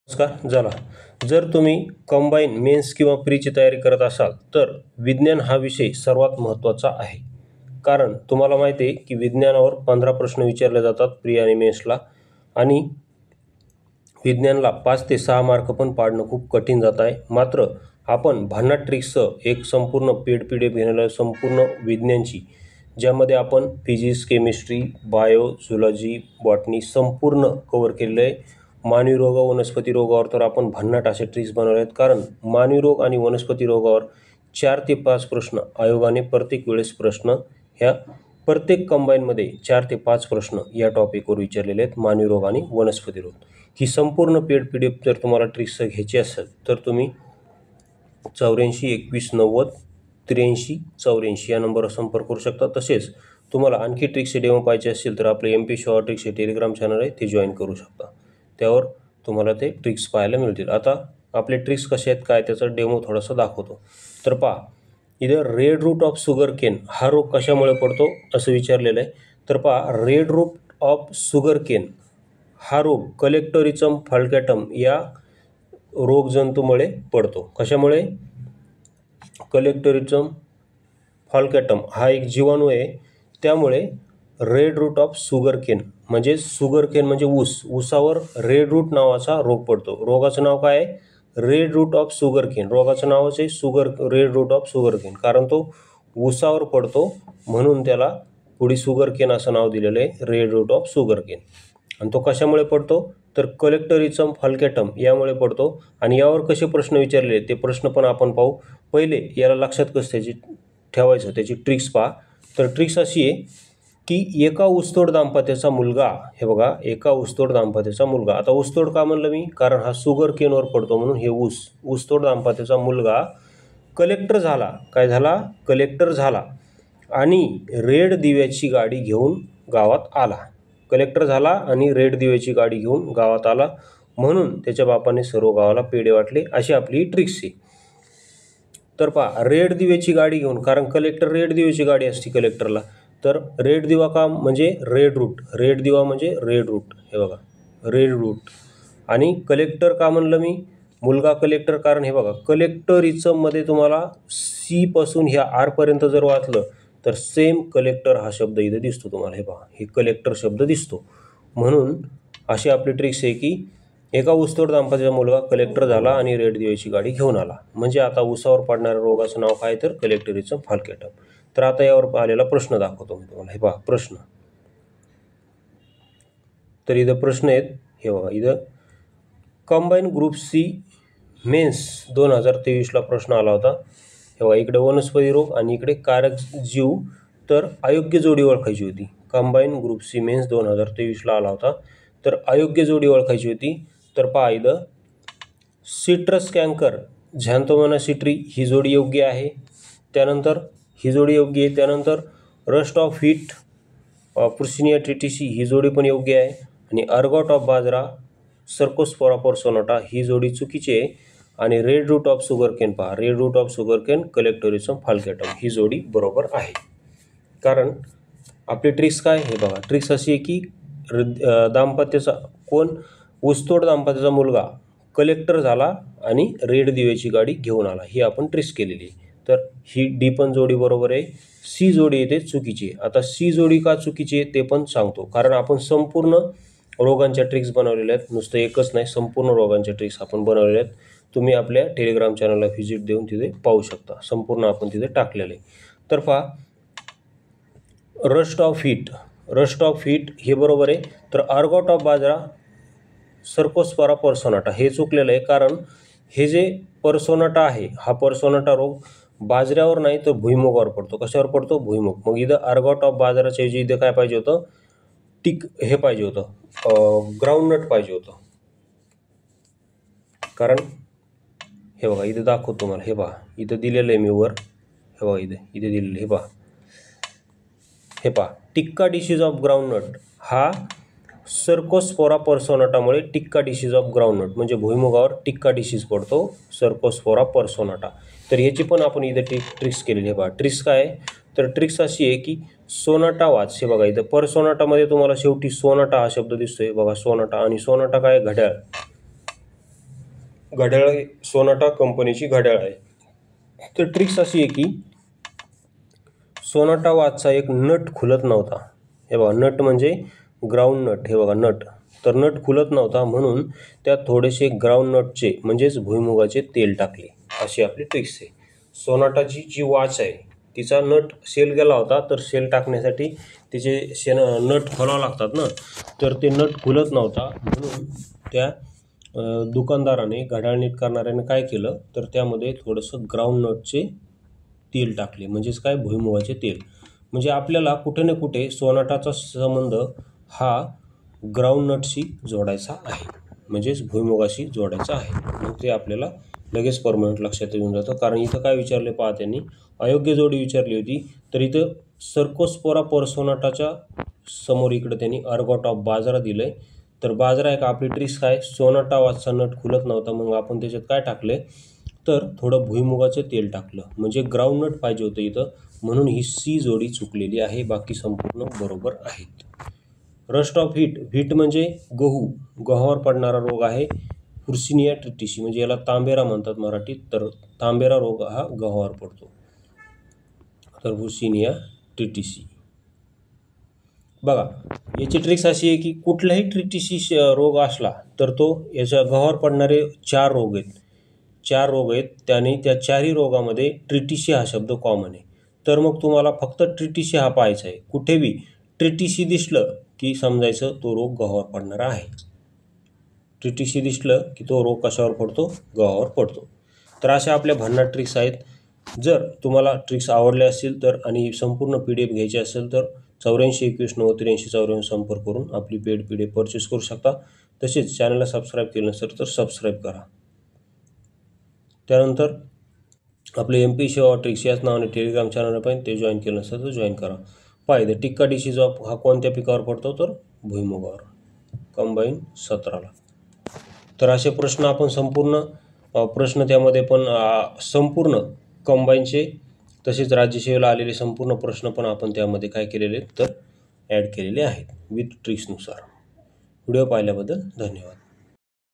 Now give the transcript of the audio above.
नमस्कार. झाला. जर तुम्ही कंबाईन मेन्स किंवा प्रीची तयारी करत असाल तर विज्ञान हा विषय सर्वात महत्त्वाचा आहे. कारण तुम्हाला माहिती आहे की विज्ञानावर 15 प्रश्न विचारले जातात प्री आणि मेन्सला, आणि विज्ञानला 5 ते 6 मार्क पण पाडणं खूप कठीण जात आहे. मात्र आपण भन्नाट ट्रिक्सचं एक संपूर्ण PDF घेण्याला संपूर्ण विज्ञानची, ज्यामध्ये आपण physics, chemistry, bio, zoology, botany संपूर्ण कव्हर केलेलं आहे. मानवी रोग, वनस्पती रोगावर तर आपण भन्नाट असे ट्रिक्स बनवले आहेत. कारण मानवी रोग आणि वनस्पती रोगावर 4 ते 5 प्रश्न आयोगाने प्रत्येक वेळेस प्रश्न ह्या प्रत्येक कंबाईनमध्ये 4 ते 5 प्रश्न या टॉपिकवर विचारलेले आहेत. मानवी रोग आणि वनस्पती रोग ही संपूर्ण PDF जर तुम्हाला ट्रिक्स घ्यायची असेल तर तुम्ही 84 21 90 83 84 या नंबरवर संपर्क करू शकता. तसेच तुम्हाला आणखी ट्रिक्सचे डेमो पाहिजे असतील तर आपले MP शॉर्ट ट्रिक्स हे टेलिग्राम चॅनल आहे, ते जॉईन करू शकता. त्यावर तुम्हाला ते ट्रिक्स पाहायला मिळतील. आता आपले ट्रिक्स कसे आहेत काय त्याचा डेमो थोडासा दाखवतो. तर पहा, इथं red root of sugar cane हा रोग कशामुळे पडतो असं विचारलेलं आहे. तर पहा, red root of sugar cane हा रोग कलेक्टोरिचम फल्केटम या रोगजंतूमुळे पडतो. कशामुळे? कलेक्टोरिचम फल्केटम हा एक जीवाणू आहे, त्यामुळे red root of sugar cane म्हणजे शुगर केन म्हणजे ऊस, ऊसावर रेड रूट नावाचा रोग पडतो. रोगाचं नाव काय आहे? Red root of sugar cane. रोगाचं नावच आहे red root of sugar cane. कारण तो ऊसावर पडतो म्हणून त्याला पुढे शुगर केन असं नाव दिलेलं आहे, red root of sugar cane. आणि तो कशामुळे पडतो? तर कलेक्टोरिचम फल्केटम यामुळे पडतो. आणि यावर कसे प्रश्न विचारले ते प्रश्न पण आपण पाहू. पहिले याला लक्षात कसं ठेवायचं त्याची ट्रिक्स पहा. तर ट्रिक्स अशी आहे की एका ऊसतोड दाम्पत्याचा मुलगा, हे बघा, एका ऊसतोड दाम्पत्याचा मुलगा. आता ऊसतोड का म्हणलं मी? कारण हा शुगर केनवर पडतो म्हणून हे ऊसतोड दाम्पत्याचा मुलगा कलेक्टर झाला. काय झाला? कलेक्टर झाला आणि रेड दिव्याची गाडी घेऊन गावात आला. कलेक्टर झाला आणि रेड दिव्याची गाडी घेऊन गावात आला म्हणून त्याच्या बापाने सर्व गावाला पेढे वाटले, अशी आपली ट्रिक्स आहे. तर पहा, रेड दिव्याची गाडी घेऊन, कारण कलेक्टर रेड दिव्याची गाडी असते कलेक्टरला. तर रेड दिवा का म्हणजे रेड रूट, रेड दिवा म्हणजे रेड रूट, हे बघा रेड रूट. आणि कलेक्टर का म्हणलं मी? मुलगा कलेक्टर, कारण हे बघा कलेक्टरिझममध्ये तुम्हाला C पासून ह्या R पर्यंत जर वाचलं तर सेम कलेक्टर हा शब्द इथं दिसतो तुम्हाला. हे पहा, हे कलेक्टर शब्द दिसतो. म्हणून अशी आपली ट्रिक्स आहे की एका ऊसतोड दाम्पत्याचा मुलगा कलेक्टर झाला आणि रेड दिव्याची गाडी घेऊन आला. म्हणजे आता ऊसावर पडणाऱ्या रोगाचं नाव काय? तर कलेक्टरिझम फल्केटम. तर आता यावर आलेला प्रश्न दाखवतो मी तुम्हाला. हे पहा प्रश्न. तर इथं प्रश्न आहेत, हे बघा इथं कंबाईन ग्रुप C मेन्स 2023ला प्रश्न आला होता. हे बघा, इकडे वनस्पती रोग आणि इकडे कारक जीव. तर अयोग्य जोडी ओळखायची होती. कंबाईन ग्रुप C मेन्स 2023ला आला होता. तर अयोग्य जोडी ओळखायची होती. तर पहा इथं सिट्रस कॅन्कर झॅन्थोमोना सिट्री ही जोडी योग्य आहे. त्यानंतर ही जोडी योग्य आहे. त्यानंतर rust of wheat Puccinia triticina ही जोडी पण योग्य आहे. आणि ergot of bajra Cercospora personata ही जोडी चुकीची आहे. आणि red root of sugar cane पहा, red root of sugar cane Colletotrichum falcatum ही जोडी बरोबर आहे. कारण आपली ट्रिक्स काय? हे बघा, ट्रिक्स अशी आहे की दाम्पत्याचा ऊसतोड दाम्पत्याचा मुलगा कलेक्टर झाला आणि रेड दिव्याची गाडी घेऊन आला, ही आपण ट्रिक्स केलेली आहे. तर ही D पण जोडी बरोबर आहे. C जोडी येते चुकीची आहे. आता C जोडी का चुकीची आहे ते पण सांगतो. कारण आपण संपूर्ण रोगांच्या ट्रिक्स बनवलेल्या आहेत, नुसतं एकच नाही, संपूर्ण रोगांच्या ट्रिक्स आपण बनवलेल्या आहेत. तुम्ही आपल्या टेलिग्राम चॅनलला व्हिजिट देऊन तिथे पाहू शकता. संपूर्ण आपण तिथे टाकलेलं आहे. तर पहा, रस्ट ऑफ व्हीट हे बरोबर आहे. तर अर्गॉट ऑफ बाजरा सर्कोस्पोरा पर्सोनाटा हे चुकलेलं आहे. कारण हे जे पर्सोनाटा आहे, हा पर्सोनाटा रोग बाजऱ्यावर नाही तर भुईमुगावर पडतो. कशावर पडतो? भुईमुग. मग इथं अर्गॉट ऑफ बाजराच्या ऐवजी इथं काय पाहिजे होतं? हे पाहिजे होतं, ग्राउंडनट पाहिजे होतं. कारण हे बघा इथं दाखवतो तुम्हाला. हे पहा इथं दिलेलं आहे मी वर. हे बघा इथे दिलेलं. हे पहा टिक्का डिसीज ऑफ ग्राउंडनट हा सर्कोस्पोरा पर्सोनाटामुळे टिक्का डिसीज ऑफ ग्राउंडनट म्हणजे भुईमुगावर टिक्का डिसीज पडतो, सर्कोस्पोरा पर्सोनाटा. तर याची पण आपण इथं ट्रिक्स केलेली आहे. पहा ट्रिक्स काय आहे? तर ट्रिक्स अशी आहे की सोनाटा वाच. हे बघा इथं पर्सोनाटामध्ये तुम्हाला शेवटी सोनाटा हा शब्द दिसतोय. बघा सोनाटा, आणि सोनाटा काय? घड्याळ. घड्याळ सोनाटा कंपनीची घड्याळ आहे. तर ट्रिक्स अशी आहे की सोनाटा वॉचचा एक नट खुलत नव्हता. हे बघा, नट म्हणजे ग्राउंड नट. हे बघा नट. तर नट खुलत नव्हता म्हणून त्यात थोडेसे ग्राउंड नटचे म्हणजेच भुईमुगाचे तेल टाकले. अशी आपली ट्रिक्स आहे. सोनाटाची जी वॉच आहे तिचा नट सेल गेला होता, तर सेल टाकण्यासाठी तिचे नट खोलावं लागतात ना, तर ते नट खुलत नव्हता म्हणून त्या दुकानदाराने, घड्याळ नीट करणाऱ्याने काय केलं, तर त्यामध्ये थोडंसं ग्राउंड नटचे तेल टाकले. म्हणजेच काय, भुईमुगाचे तेल. म्हणजे आपल्याला कुठे ना कुठे सोनाटाचा संबंध हा ग्राउंड नटशी जोडायचा आहे, म्हणजेच भुईमुगाशी जोडायचा आहे. मग ते आपल्याला लगेच परमनंट लक्षात येऊन जातं. कारण इथं काय विचारले पहा, त्यांनी अयोग्य जोडी विचारली होती. तर इथं सर्कोस्पोरा पर्सोनाटाच्या समोर इकडं त्यांनी अर्गॉट ऑफ बाजरा दिलं आहे. तर बाजरा एक आपली ट्रिक्स काय, सोनाटा वॉचचा नट खुलत नव्हता, मग आपण त्याच्यात काय टाकले, तर थोडं भुईमुगाचं तेल टाकलं. म्हणजे ग्राउंड नट पाहिजे होतं इथं, म्हणून ही सी जोडी चुकलेली आहे. बाकी संपूर्ण बरोबर आहेत. Rust of wheat. व्हीट म्हणजे गहू, गव्हावर पडणारा रोग आहे. फुर्सिनिया ट्रिटिसी म्हणजे याला तांबेरा म्हणतात मराठीत. तर तांबेरा रोग हा गव्हावर पडतो. तर फुर्सिनिया ट्रिटिसी. बघा, याची ट्रिक्स अशी आहे की कुठलाही ट्रिटिसी रोग असला तर तो याच्या गव्हावर पडणारे 4 रोग आहेत. 4 रोग आहेत, त्याने त्या 4ही रोगामध्ये ट्रिटिसी हा शब्द कॉमन आहे. तर मग तुम्हाला फक्त ट्रिटिसी हा पाहायचा आहे. कुठे बी ट्रिटिसी दिसलं की समजायचं तो रोग गव्हावर पडणारा आहे. ट्रिटिसी दिसलं की तो रोग कशावर पडतो, गव्हावर पडतो. तर अशा आपल्या भन्नाट ट्रिक्स आहेत. जर तुम्हाला ट्रिक्स आवडल्या असतील तर आणि संपूर्ण PDF घ्यायची असेल तर 8421908394 संपर्क करून आपली पेड PDF परचेस करू शकता. तसेच चॅनलला सबस्क्राईब केलं नसेल तर सबस्क्राईब करा. त्यानंतर आपले MP सेवा ट्रिक्स याच नावाने टेलिग्राम चॅनल पाहिजे, ते जॉईन केलं नसेल तर जॉईन करा. पाहिजे टिक्का डिसीज हा कोणत्या पिकावर पडतो, तर भुईमुगावर. कंबाईन 17ला. तर असे प्रश्न आपण संपूर्ण प्रश्न त्यामध्ये पण संपूर्ण कंबाईनचे तसेच राज्यसेवेला आलेले संपूर्ण प्रश्न पण आपण त्यामध्ये काय केलेले तर ॲड केलेले आहेत विथ ट्रिक्सनुसार. व्हिडिओ पाहिल्याबद्दल धन्यवाद.